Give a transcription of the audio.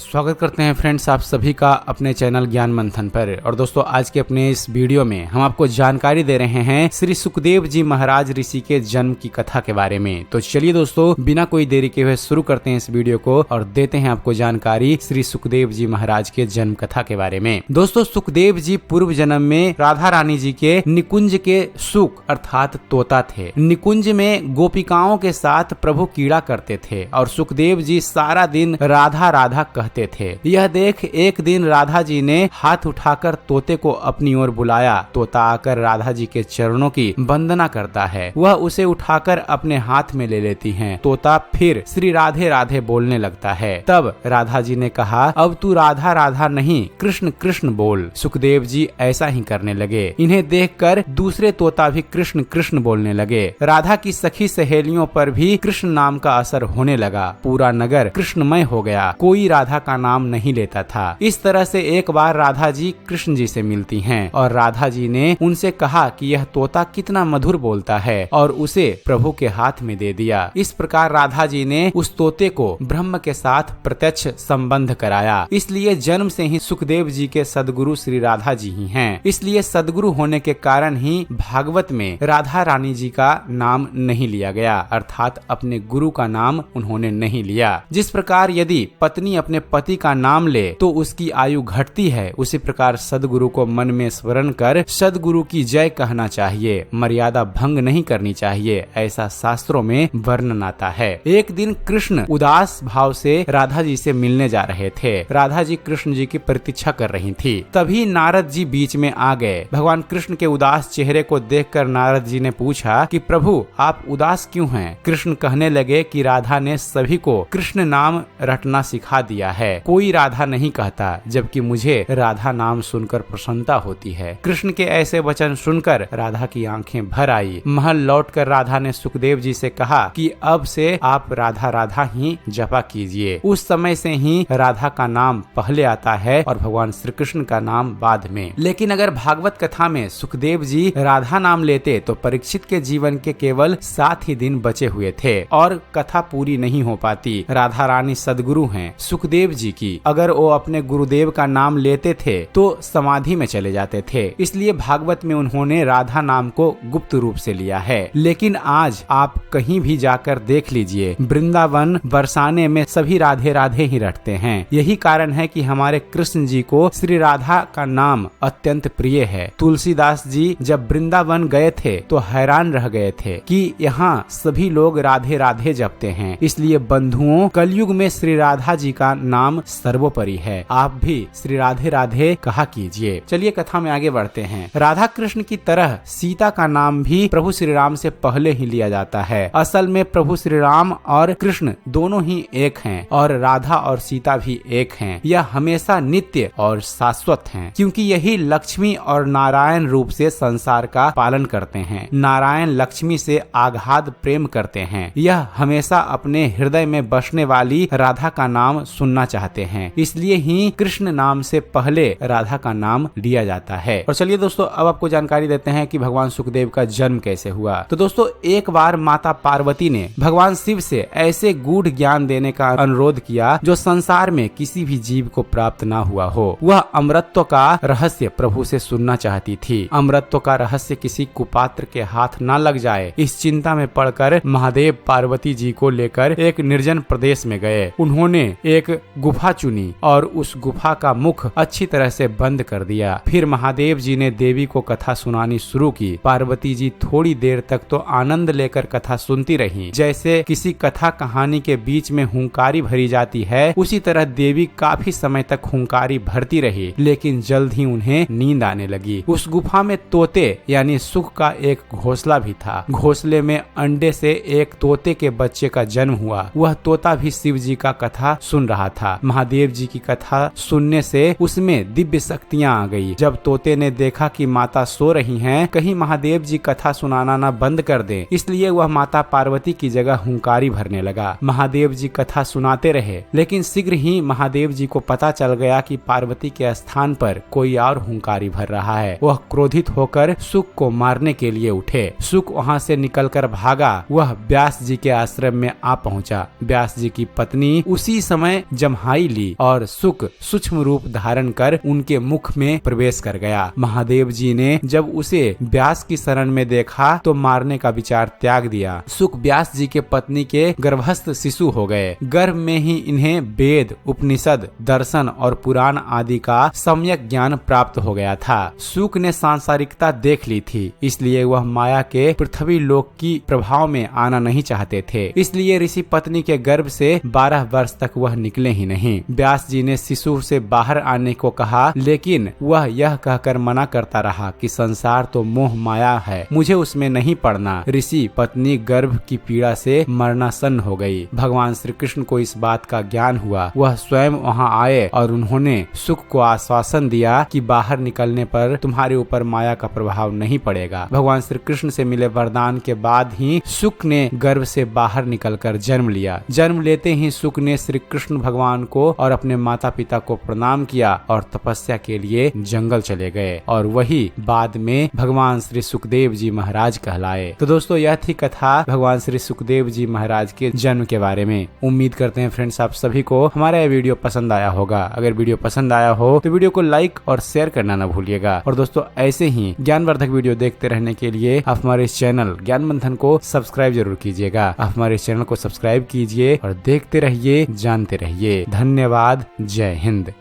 स्वागत करते हैं फ्रेंड्स आप सभी का अपने चैनल ज्ञान मंथन पर। और दोस्तों आज के अपने इस वीडियो में हम आपको जानकारी दे रहे हैं श्री सुखदेव जी महाराज ऋषि के जन्म की कथा के बारे में। तो चलिए दोस्तों बिना कोई देरी के हुए शुरू करते हैं इस वीडियो को और देते हैं आपको जानकारी श्री सुखदेव जी महाराज के जन्म कथा के बारे में। दोस्तों सुखदेव जी पूर्व जन्म में राधा रानी जी के निकुंज के सुख अर्थात तोता थे। निकुंज में गोपिकाओं के साथ प्रभु कीड़ा करते थे और सुखदेव जी सारा दिन राधा राधा कहते थे। यह देख एक दिन राधा जी ने हाथ उठाकर तोते को अपनी ओर बुलाया। तोता आकर राधा जी के चरणों की वंदना करता है। वह उसे उठाकर अपने हाथ में ले लेती हैं। तोता फिर श्री राधे राधे बोलने लगता है। तब राधा जी ने कहा अब तू राधा राधा नहीं कृष्ण कृष्ण बोल। सुखदेव जी ऐसा ही करने लगे। इन्हें देखकर दूसरे तोता भी कृष्ण कृष्ण बोलने लगे। राधा की सखी सहेलियों पर भी कृष्ण नाम का असर होने लगा। पूरा नगर कृष्णमय हो गया। कोई राधा का नाम नहीं लेता था। इस तरह से एक बार राधा जी कृष्ण जी से मिलती हैं और राधा जी ने उनसे कहा कि यह तोता कितना मधुर बोलता है और उसे प्रभु के हाथ में दे दिया। इस प्रकार राधा जी ने उस तोते को ब्रह्म के साथ प्रत्यक्ष संबंध कराया। इसलिए जन्म से ही सुखदेव जी के सदगुरु श्री राधा जी ही हैं। इसलिए सदगुरु होने के कारण ही भागवत में राधा रानी जी का नाम नहीं लिया गया, अर्थात अपने गुरु का नाम उन्होंने नहीं लिया। जिस प्रकार यदि पत्नी अपने पति का नाम ले तो उसकी आयु घटती है, उसी प्रकार सदगुरु को मन में स्मरण कर सदगुरु की जय कहना चाहिए। मर्यादा भंग नहीं करनी चाहिए, ऐसा शास्त्रों में वर्णन आता है। एक दिन कृष्ण उदास भाव से राधा जी से मिलने जा रहे थे। राधा जी कृष्ण जी की प्रतीक्षा कर रही थी। तभी नारद जी बीच में आ गए। भगवान कृष्ण के उदास चेहरे को देखकर नारद जी ने पूछा कि प्रभु आप उदास क्यों हैं? कृष्ण कहने लगे कि राधा ने सभी को कृष्ण नाम रटना सिखा दिया है। कोई राधा नहीं कहता, जबकि मुझे राधा नाम सुनकर प्रसन्नता होती है। कृष्ण के ऐसे वचन सुनकर राधा की आंखें भर आई। महल लौटकर राधा ने सुखदेव जी से कहा कि अब से आप राधा राधा ही जपा कीजिए। उस समय से ही राधा का नाम पहले आता है और भगवान श्री कृष्ण का नाम बाद में। लेकिन अगर भागवत कथा में सुखदेव जी राधा नाम लेते तो परीक्षित के जीवन के केवल 7 ही दिन बचे हुए थे और कथा पूरी नहीं हो पाती। राधा रानी सदगुरु हैं सुखदेव जी की। अगर वो अपने गुरुदेव का नाम लेते थे तो समाधि में चले जाते थे। इसलिए भागवत में उन्होंने राधा नाम को गुप्त रूप से लिया है। लेकिन आज आप कहीं भी जाकर देख लीजिए, वृंदावन बरसाने में सभी राधे राधे ही रटते हैं। यही कारण है कि हमारे कृष्ण जी को श्री राधा का नाम अत्यंत प्रिय है। तुलसीदास जी जब वृंदावन गए थे तो हैरान रह गए थे कि यहाँ सभी लोग राधे राधे जपते हैं। इसलिए बंधुओं कलयुग में श्री राधा जी का नाम सर्वोपरि है। आप भी श्री राधे राधे कहा कीजिए। चलिए कथा में आगे बढ़ते हैं। राधा कृष्ण की तरह सीता का नाम भी प्रभु श्री राम से पहले ही लिया जाता है। असल में प्रभु श्री राम और कृष्ण दोनों ही एक हैं और राधा और सीता भी एक हैं। यह हमेशा नित्य और शाश्वत हैं, क्योंकि यही लक्ष्मी और नारायण रूप से संसार का पालन करते हैं। नारायण लक्ष्मी से आगाध प्रेम करते हैं। यह हमेशा अपने हृदय में बसने वाली राधा का नाम सुनना चाहते हैं। इसलिए ही कृष्ण नाम से पहले राधा का नाम लिया जाता है। और चलिए दोस्तों अब आपको जानकारी देते हैं कि भगवान सुखदेव का जन्म कैसे हुआ। तो दोस्तों एक बार माता पार्वती ने भगवान शिव से ऐसे गूढ़ ज्ञान देने का अनुरोध किया जो संसार में किसी भी जीव को प्राप्त ना हुआ हो। वह अमृतत्व का रहस्य प्रभु से सुनना चाहती थी। अमृतत्व का रहस्य किसी कुपात्र के हाथ ना लग जाए, इस चिंता में पड़कर महादेव पार्वती जी को लेकर एक निर्जन प्रदेश में गए। उन्होंने एक गुफा चुनी और उस गुफा का मुख अच्छी तरह से बंद कर दिया। फिर महादेव जी ने देवी को कथा सुनानी शुरू की। पार्वती जी थोड़ी देर तक तो आनंद लेकर कथा सुनती रही। जैसे किसी कथा कहानी के बीच में हुंकारी भरी जाती है, उसी तरह देवी काफी समय तक हुंकारी भरती रही। लेकिन जल्द ही उन्हें नींद आने लगी। उस गुफा में तोते यानी सुख का एक घोंसला भी था। घोंसले में अंडे से एक तोते के बच्चे का जन्म हुआ। वह तोता भी शिव जी का कथा सुन रहा था। महादेव जी की कथा सुनने से उसमें दिव्य शक्तियां आ गई। जब तोते ने देखा कि माता सो रही हैं, कहीं महादेव जी कथा सुनाना ना बंद कर दें, इसलिए वह माता पार्वती की जगह हुंकारी भरने लगा। महादेव जी कथा सुनाते रहे, लेकिन शीघ्र ही महादेव जी को पता चल गया कि पार्वती के स्थान पर कोई और हुंकारी भर रहा है। वह क्रोधित होकर सुख को मारने के लिए उठे। सुख वहाँ से निकलकर भागा। वह व्यास जी के आश्रम में आ पहुँचा। व्यास जी की पत्नी उसी समय जब जम्हाई ली और सुक सूक्ष्म रूप धारण कर उनके मुख में प्रवेश कर गया। महादेव जी ने जब उसे व्यास की शरण में देखा तो मारने का विचार त्याग दिया। सुक व्यास जी के पत्नी के गर्भस्थ शिशु हो गए। गर्भ में ही इन्हें वेद, उपनिषद, दर्शन और पुराण आदि का सम्यक ज्ञान प्राप्त हो गया था। सुक ने सांसारिकता देख ली थी, इसलिए वह माया के पृथ्वी लोक की प्रभाव में आना नहीं चाहते थे। इसलिए ऋषि पत्नी के गर्भ से 12 वर्ष तक वह निकले ही नहीं। व्यास जी ने शिशु से बाहर आने को कहा, लेकिन वह यह कहकर मना करता रहा कि संसार तो मोह माया है, मुझे उसमें नहीं पड़ना। ऋषि पत्नी गर्भ की पीड़ा से मरणासन्न हो गई। भगवान श्री कृष्ण को इस बात का ज्ञान हुआ। वह स्वयं वहां आए और उन्होंने सुक को आश्वासन दिया कि बाहर निकलने पर तुम्हारे ऊपर माया का प्रभाव नहीं पड़ेगा। भगवान श्री कृष्ण से मिले वरदान के बाद ही सुक ने गर्भ से बाहर निकलकर जन्म लिया। जन्म लेते ही सुक ने श्री कृष्ण भगवान को और अपने माता पिता को प्रणाम किया और तपस्या के लिए जंगल चले गए और वही बाद में भगवान श्री सुखदेव जी महाराज कहलाए। तो दोस्तों, यह थी कथा भगवान श्री सुखदेव जी महाराज के जन्म के बारे में। उम्मीद करते हैं फ्रेंड्स आप सभी को हमारा यह वीडियो पसंद आया होगा। अगर वीडियो पसंद आया हो तो वीडियो को लाइक और शेयर करना न भूलिएगा। और दोस्तों, ऐसे ही ज्ञानवर्धक वीडियो देखते रहने के लिए आप हमारे इस चैनल ज्ञान मंथन को सब्सक्राइब जरूर कीजिएगा। आप हमारे इस चैनल को सब्सक्राइब कीजिए और देखते रहिए, जानते रहिए। धन्यवाद। जय हिंद।